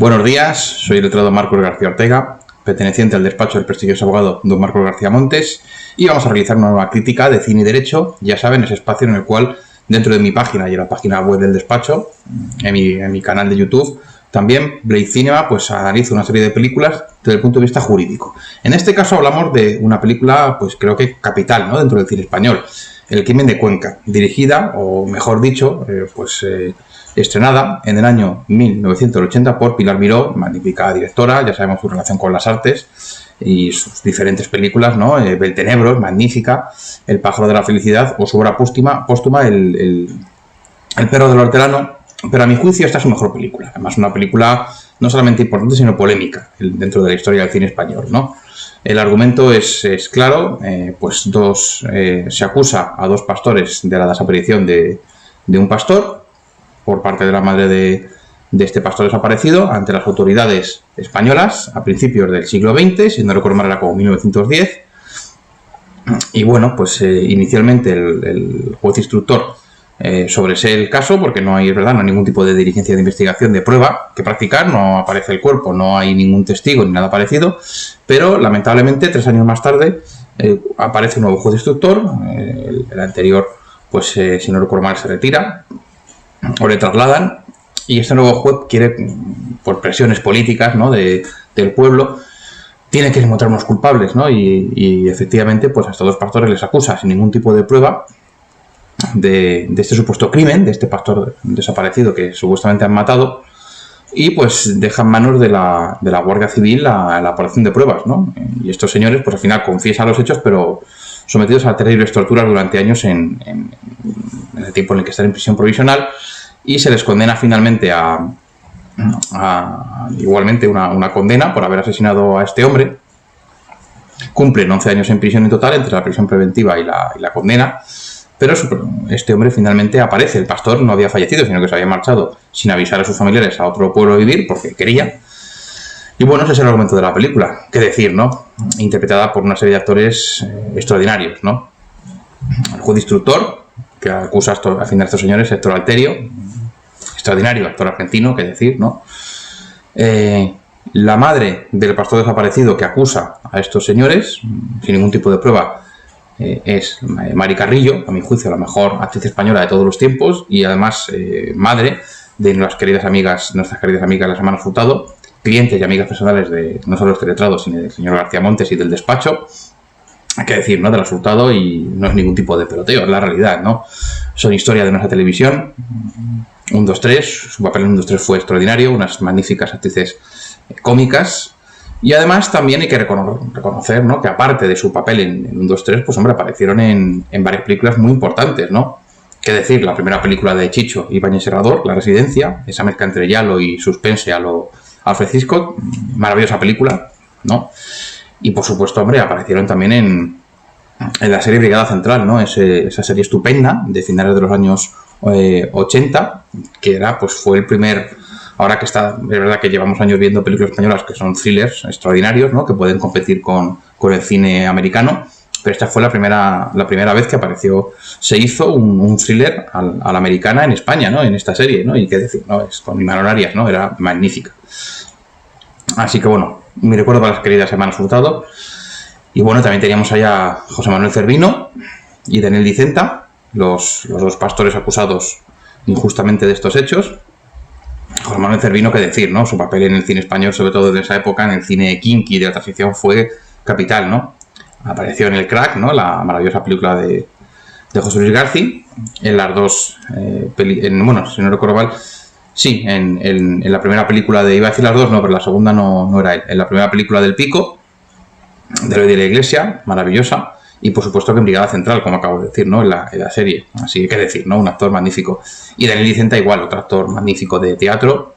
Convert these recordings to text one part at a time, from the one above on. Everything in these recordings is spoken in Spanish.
Buenos días, soy el letrado Marcos García Ortega, perteneciente al despacho del prestigioso abogado don Marcos García Montes, y vamos a realizar una nueva crítica de cine y derecho, ya saben, ese espacio en el cual, dentro de mi página y en la página web del despacho, en mi canal de YouTube, también Blade Cinema, pues analizo una serie de películas desde el punto de vista jurídico. En este caso hablamos de una película, pues creo que capital, ¿no?, dentro del cine español, El crimen de Cuenca, dirigida, o mejor dicho, estrenada en el año 1980 por Pilar Miró, magnífica directora, ya sabemos su relación con las artes y sus diferentes películas, ¿no? Beltenebros, magnífica, El pájaro de la felicidad, o su obra póstuma el perro del hortelano, pero a mi juicio esta es su mejor película. Además, una película no solamente importante, sino polémica dentro de la historia del cine español, ¿no? El argumento es claro, se acusa a dos pastores de la desaparición de un pastor por parte de la madre de este pastor desaparecido ante las autoridades españolas a principios del siglo XX, si no recuerdo mal era como 1910. Y bueno, pues inicialmente el juez instructor sobresee el caso porque no hay ningún tipo de diligencia de investigación de prueba que practicar, no aparece el cuerpo, no hay ningún testigo ni nada parecido, pero lamentablemente 3 años más tarde aparece un nuevo juez instructor, el anterior, pues si no recuerdo mal, se retira o le trasladan, y este nuevo juez quiere, por presiones políticas, ¿no?, del pueblo, tiene que encontrar unos culpables, ¿no? Y efectivamente, pues a estos dos pastores les acusa sin ningún tipo de prueba de este supuesto crimen, de este pastor desaparecido que supuestamente han matado, y pues deja en manos de la Guardia Civil la elaboración de pruebas, ¿no? Y estos señores, pues al final confiesan los hechos, pero sometidos a terribles torturas durante años en el tiempo en el que están en prisión provisional, y se les condena finalmente a igualmente una condena por haber asesinado a este hombre. Cumplen 11 años en prisión en total, entre la prisión preventiva y la condena, pero este hombre finalmente aparece. El pastor no había fallecido, sino que se había marchado sin avisar a sus familiares a otro pueblo a vivir porque quería. Y bueno, ese es el argumento de la película. ¿Qué decir, no? Interpretada por una serie de actores extraordinarios, ¿no? El juez instructor, que acusa al final a estos señores, Héctor Alterio, extraordinario, actor argentino, qué decir, ¿no? La madre del pastor desaparecido que acusa a estos señores, sin ningún tipo de prueba, es Mari Carrillo, a mi juicio la mejor actriz española de todos los tiempos, y además madre de nuestras queridas amigas las hermanas Furtado, clientes y amigas personales de no solo este letrado, sino del señor García Montes y del despacho. Hay que decir, ¿no?, de las Furtado, y no es ningún tipo de peloteo, es la realidad, ¿no? Son historia de nuestra televisión. 1, 2, 3, su papel en 1, 2, 3 fue extraordinario, unas magníficas actrices cómicas, y además también hay que reconocer, ¿no?, que aparte de su papel en 1, 2, 3, pues hombre, aparecieron en varias películas muy importantes, ¿no? Qué decir, la primera película de Chicho Ibáñez Serrador, La Residencia, esa mezcla entre giallo y suspense a lo Alfred Hitchcock, maravillosa película, ¿no? Y por supuesto, hombre, aparecieron también en la serie Brigada Central, ¿no? Esa serie estupenda de finales de los años 80, que era, pues fue el primer, ahora que está, es verdad que llevamos años viendo películas españolas que son thrillers extraordinarios, ¿no?, que pueden competir con el cine americano, pero esta fue la primera vez que se hizo un thriller a la americana en España, ¿no?, en esta serie, ¿no? Y qué decir, ¿no?, es con Imanol Arias, ¿no?, era magnífica. Así que bueno, mi recuerdo para las queridas hermanas Hurtado. Y bueno, también teníamos allá a José Manuel Cervino y Daniel Dicenta, los dos pastores acusados injustamente de estos hechos. José Manuel Cervino, qué decir, ¿no? Su papel en el cine español, sobre todo en esa época, en el cine kinky de la transición, fue capital, ¿no? Apareció en El Crack, ¿no?, la maravillosa película de José Luis García, en las dos, si no recuerdo mal, sí, en la primera película iba a decir las dos, no, pero la segunda no era él. En la primera película del Pico, de Eloy de la Iglesia, maravillosa, y por supuesto que en Brigada Central, como acabo de decir, ¿no?, en la serie. Así que decir, ¿no?, un actor magnífico. Y Daniel Dicenta igual, otro actor magnífico de teatro,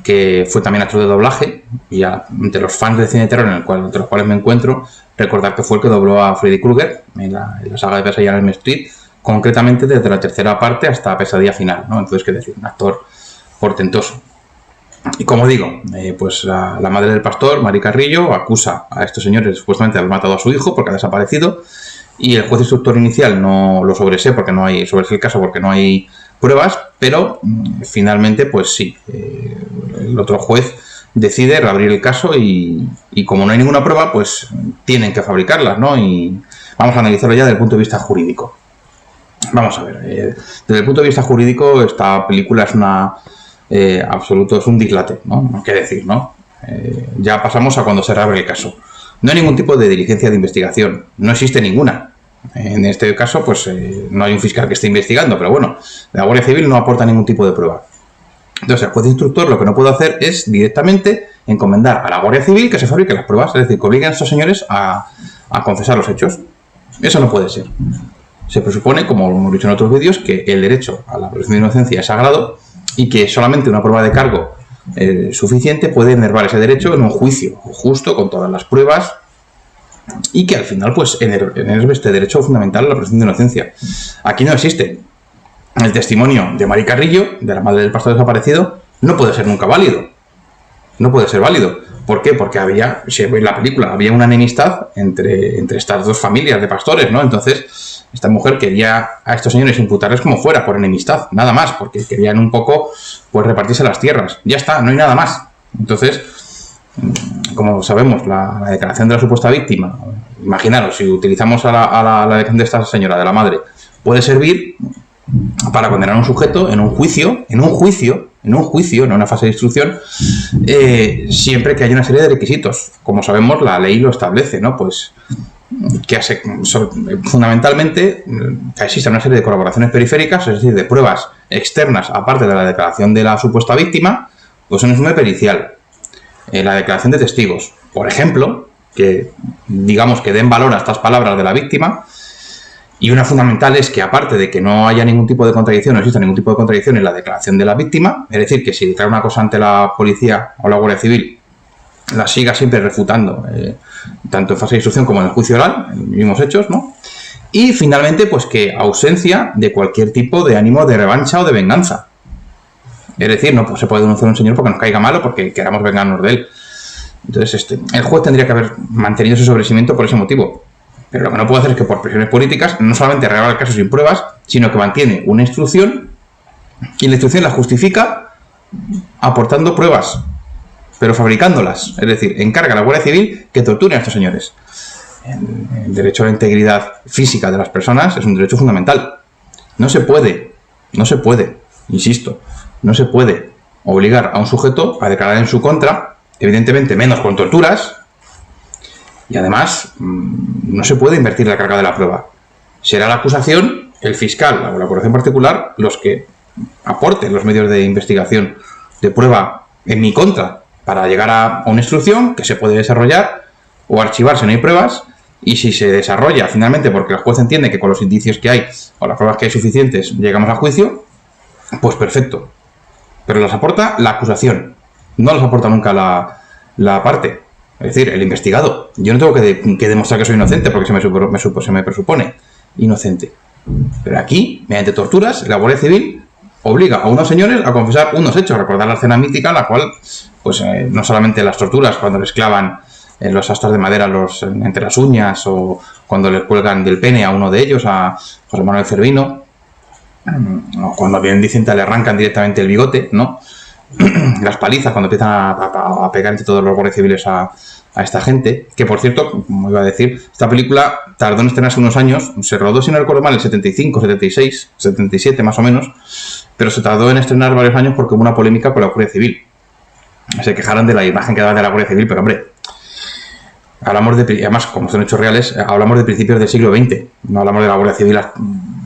que fue también actor de doblaje, y entre los fans de cine de terror entre los cuales me encuentro, recordar que fue el que dobló a Freddy Krueger en la saga de Pesadilla en Elm Street, concretamente desde la tercera parte hasta Pesadilla Final, ¿no? Entonces, qué decir, un actor portentoso. Y como digo, pues la madre del pastor, Mari Carrillo, acusa a estos señores supuestamente de haber matado a su hijo porque ha desaparecido, y el juez instructor inicial no lo sobresee el caso porque no hay pruebas, pero finalmente, pues sí, el otro juez decide reabrir el caso y como no hay ninguna prueba, pues tienen que fabricarlas, ¿no? Y vamos a analizarlo ya desde el punto de vista jurídico. Vamos a ver, desde el punto de vista jurídico, esta película es una absoluto, es un dislate, ¿no? No hay que decir, ¿no? Ya pasamos a cuando se reabre el caso. No hay ningún tipo de diligencia de investigación, no existe ninguna. En este caso, pues no hay un fiscal que esté investigando, pero bueno, la Guardia Civil no aporta ningún tipo de prueba. Entonces, el juez instructor lo que no puede hacer es directamente encomendar a la Guardia Civil que se fabrique las pruebas, es decir, que obliguen a estos señores a confesar los hechos. Eso no puede ser. Se presupone, como hemos dicho en otros vídeos, que el derecho a la presunción de inocencia es sagrado y que solamente una prueba de cargo suficiente puede enervar ese derecho en un juicio justo, con todas las pruebas, y que al final pues enerve este derecho fundamental a la presunción de inocencia. Aquí no existe. El testimonio de Mari Carrillo, de la madre del pastor desaparecido, no puede ser nunca válido. No puede ser válido. ¿Por qué? Porque había, si veis la película, había una enemistad entre estas dos familias de pastores, ¿no? Entonces, esta mujer quería a estos señores imputarles como fuera, por enemistad, nada más, porque querían un poco, pues, repartirse las tierras. Ya está, no hay nada más. Entonces, como sabemos, la declaración de la supuesta víctima, imaginaros, si utilizamos a la declaración de esta señora, de la madre, puede servir para condenar a un sujeto en un juicio, no en una fase de instrucción, siempre que haya una serie de requisitos. Como sabemos, la ley lo establece, ¿no? Pues que hace fundamentalmente que exista una serie de colaboraciones periféricas, es decir, de pruebas externas, aparte de la declaración de la supuesta víctima, pues un informe pericial, la declaración de testigos, por ejemplo, que digamos que den valor a estas palabras de la víctima. Y una fundamental es que, aparte de que no haya ningún tipo de contradicción, no exista ningún tipo de contradicción en la declaración de la víctima, es decir, que si declara una cosa ante la policía o la Guardia Civil, la siga siempre refutando, tanto en fase de instrucción como en el juicio oral, en los mismos hechos, ¿no? Y finalmente, pues que ausencia de cualquier tipo de ánimo de revancha o de venganza. Es decir, no se puede denunciar a un señor porque nos caiga mal o porque queramos vengarnos de él. Entonces, el juez tendría que haber mantenido ese sobreseimiento por ese motivo. Pero lo que no puede hacer es que por presiones políticas no solamente reabra el caso sin pruebas, sino que mantiene una instrucción y la instrucción la justifica aportando pruebas, pero fabricándolas. Es decir, encarga a la Guardia Civil que torture a estos señores. El derecho a la integridad física de las personas es un derecho fundamental. No se puede, insisto, no se puede obligar a un sujeto a declarar en su contra, evidentemente menos con torturas. Y además, no se puede invertir la carga de la prueba. Será la acusación, el fiscal o la acusación particular, los que aporten los medios de investigación de prueba en mi contra para llegar a una instrucción que se puede desarrollar o archivar si no hay pruebas. Y si se desarrolla finalmente porque el juez entiende que con los indicios que hay o las pruebas que hay suficientes llegamos a juicio, pues perfecto. Pero las aporta la acusación, no las aporta nunca la parte. Es decir, el investigado. Yo no tengo que demostrar que soy inocente porque se me presupone inocente. Pero aquí, mediante torturas, la Guardia Civil obliga a unos señores a confesar unos hechos. Recordar la escena mítica en la cual, pues no solamente las torturas, cuando les clavan los astas de madera entre las uñas, o cuando les cuelgan del pene a uno de ellos, a José Manuel Cervino, o cuando bien dicen le arrancan directamente el bigote, ¿no? Las palizas, cuando empiezan a pegar entre todos los guardias civiles a esta gente, que por cierto, como iba a decir, esta película tardó en estrenarse unos años, se rodó, si no recuerdo mal, en 75, 76, 77 más o menos, pero se tardó en estrenar varios años porque hubo una polémica con la Guardia Civil. Se quejaron de la imagen que daba de la Guardia Civil, pero hombre, hablamos además, como son hechos reales, hablamos de principios del siglo XX, no hablamos de la Guardia Civil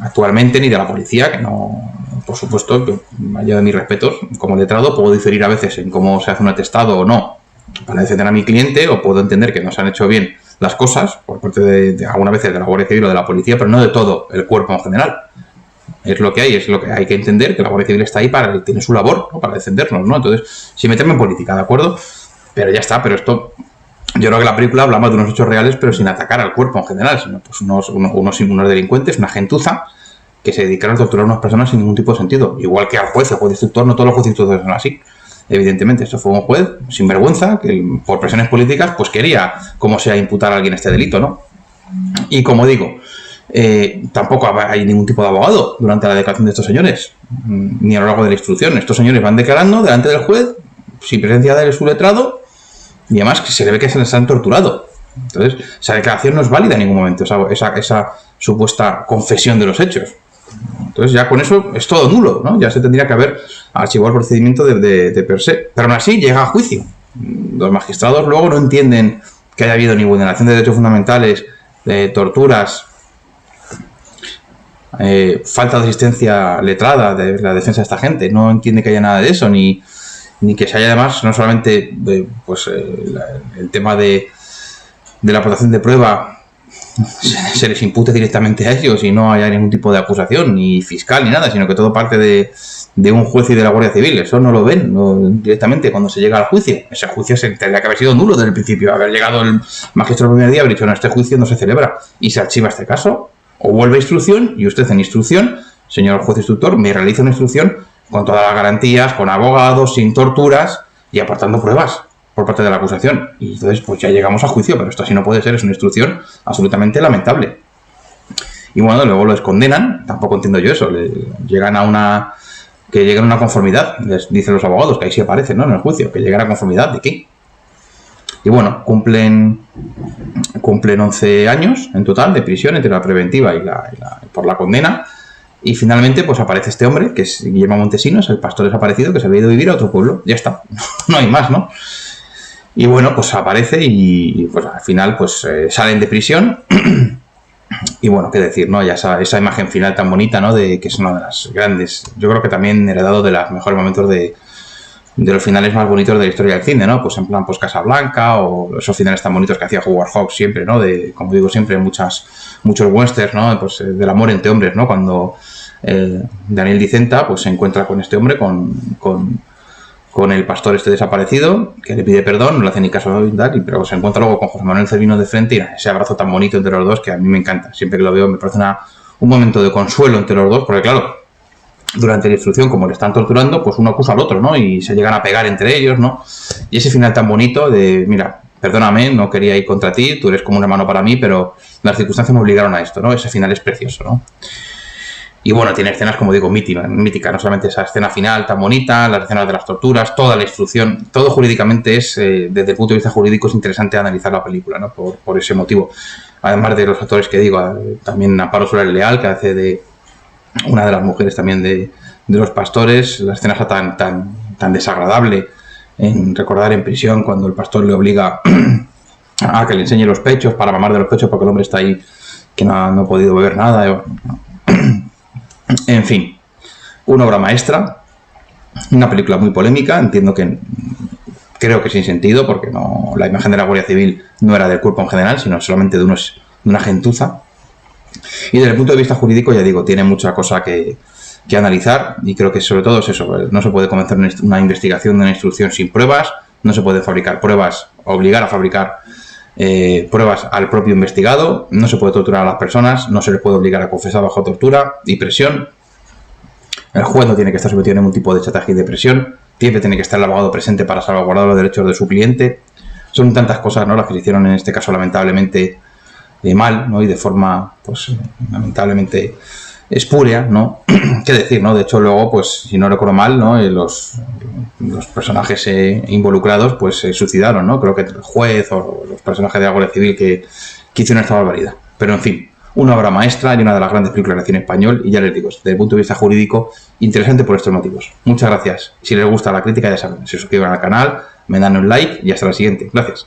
actualmente, ni de la policía, que no... Por supuesto, yo, allá de mis respetos, como letrado, puedo diferir a veces en cómo se hace un atestado o no para defender a mi cliente, o puedo entender que no se han hecho bien las cosas por parte de algunas veces de la Guardia Civil o de la policía, pero no de todo el cuerpo en general. Es lo que hay que entender, que la Guardia Civil está ahí tiene su labor, ¿no? Para defendernos, ¿no? Entonces, sin meterme en política, ¿de acuerdo? Pero ya está, pero esto... Yo creo que la película habla más de unos hechos reales, pero sin atacar al cuerpo en general, sino pues unos delincuentes, una gentuza, que se dedicaron a torturar a unas personas sin ningún tipo de sentido. Igual que al juez, el juez instructor, no todos los jueces instructores son así. Evidentemente, esto fue un juez sin vergüenza, que por presiones políticas, pues quería, como sea, imputar a alguien este delito, ¿no? Y como digo, tampoco hay ningún tipo de abogado durante la declaración de estos señores, ni a lo largo de la instrucción. Estos señores van declarando delante del juez, sin presencia del su letrado, y además que se le ve que se les han torturado. Entonces, esa declaración no es válida en ningún momento, esa supuesta confesión de los hechos. Entonces ya con eso es todo nulo, ¿no? Ya se tendría que haber archivado el procedimiento de per se. Pero aún así llega a juicio. Los magistrados luego no entienden que haya habido ni vulneración de derechos fundamentales, torturas, falta de asistencia letrada de la defensa de esta gente. No entiende que haya nada de eso, ni que se haya además no solamente el tema de la aportación de prueba se les impute directamente a ellos y no haya ningún tipo de acusación, ni fiscal ni nada, sino que todo parte de un juez y de la Guardia Civil. Eso no lo ven directamente cuando se llega al juicio. Ese juicio tendría que haber sido nulo desde el principio, haber llegado el magistrado el primer día, haber dicho, no, este juicio no se celebra, y se archiva este caso, o vuelve a instrucción, y usted en instrucción, señor juez instructor, me realiza una instrucción con todas las garantías, con abogados, sin torturas y aportando pruebas por parte de la acusación. Y entonces pues ya llegamos a juicio, pero esto así no puede ser, es una instrucción absolutamente lamentable. Y bueno, luego los condenan, tampoco entiendo yo eso, llegan a una conformidad, les dicen los abogados, que ahí sí aparece, ¿no?, en el juicio, que llegan a conformidad de qué. Y bueno, cumplen 11 años en total de prisión entre la preventiva y por la condena. Y finalmente pues aparece este hombre, que es Guillermo Montesinos, el pastor desaparecido, que se había ido a vivir a otro pueblo. Ya está, no hay más, ¿no? Y bueno, pues aparece y pues al final pues salen de prisión. Y bueno, qué decir, ¿no? Ya esa imagen final tan bonita, ¿no?, de que es una de las grandes, yo creo que también heredado de los mejores momentos de los finales más bonitos de la historia del cine, ¿no? Pues en plan, pues Casablanca, o esos finales tan bonitos que hacía Howard Hawks siempre, ¿no? Como digo siempre, muchos westerns, ¿no? Pues del amor entre hombres, ¿no? Cuando Daniel Dicenta pues se encuentra con este hombre, con el pastor este desaparecido, que le pide perdón, no le hace ni caso, pero se encuentra luego con José Manuel Cervino de frente, y ese abrazo tan bonito entre los dos que a mí me encanta. Siempre que lo veo me parece un momento de consuelo entre los dos, porque claro, durante la instrucción, como le están torturando, pues uno acusa al otro, ¿no? Y se llegan a pegar entre ellos, ¿no? Y ese final tan bonito de, mira, perdóname, no quería ir contra ti, tú eres como un hermano para mí, pero las circunstancias me obligaron a esto, ¿no? Ese final es precioso, ¿no? Y bueno, tiene escenas, como digo, míticas, no solamente esa escena final tan bonita, las escenas de las torturas, toda la instrucción, todo jurídicamente desde el punto de vista jurídico es interesante analizar la película, ¿no? Por ese motivo. Además de los actores que digo, también Amparo Soler Leal, que hace de una de las mujeres también de los pastores, la escena tan desagradable en recordar en prisión cuando el pastor le obliga a que le enseñe los pechos para mamar de los pechos porque el hombre está ahí que no ha podido beber nada. En fin, una obra maestra, una película muy polémica, creo que sin sentido, porque la imagen de la Guardia Civil no era del cuerpo en general, sino solamente de una gentuza. Y desde el punto de vista jurídico, ya digo, tiene mucha cosa que analizar, y creo que sobre todo es eso, no se puede comenzar una investigación de una instrucción sin pruebas, no se puede fabricar pruebas, obligar a fabricar pruebas al propio investigado, no se puede torturar a las personas, no se les puede obligar a confesar bajo tortura y presión, el juez no tiene que estar sometido a ningún tipo de chantaje y de presión, siempre tiene que estar el abogado presente para salvaguardar los derechos de su cliente. Son tantas cosas, ¿no?, las que se hicieron en este caso lamentablemente mal, ¿no?, y de forma pues lamentablemente espúrea, ¿no? ¿Qué decir, no? De hecho luego, pues si no recuerdo mal, ¿no?, los personajes involucrados pues se suicidaron, ¿no? Creo que el juez o los personajes de la Guardia Civil que hicieron esta barbaridad. Pero en fin, una obra maestra y una de las grandes películas de cine español, y ya les digo, desde el punto de vista jurídico, interesante por estos motivos. Muchas gracias. Si les gusta la crítica, ya saben, se suscriban al canal, me dan un like y hasta la siguiente. Gracias.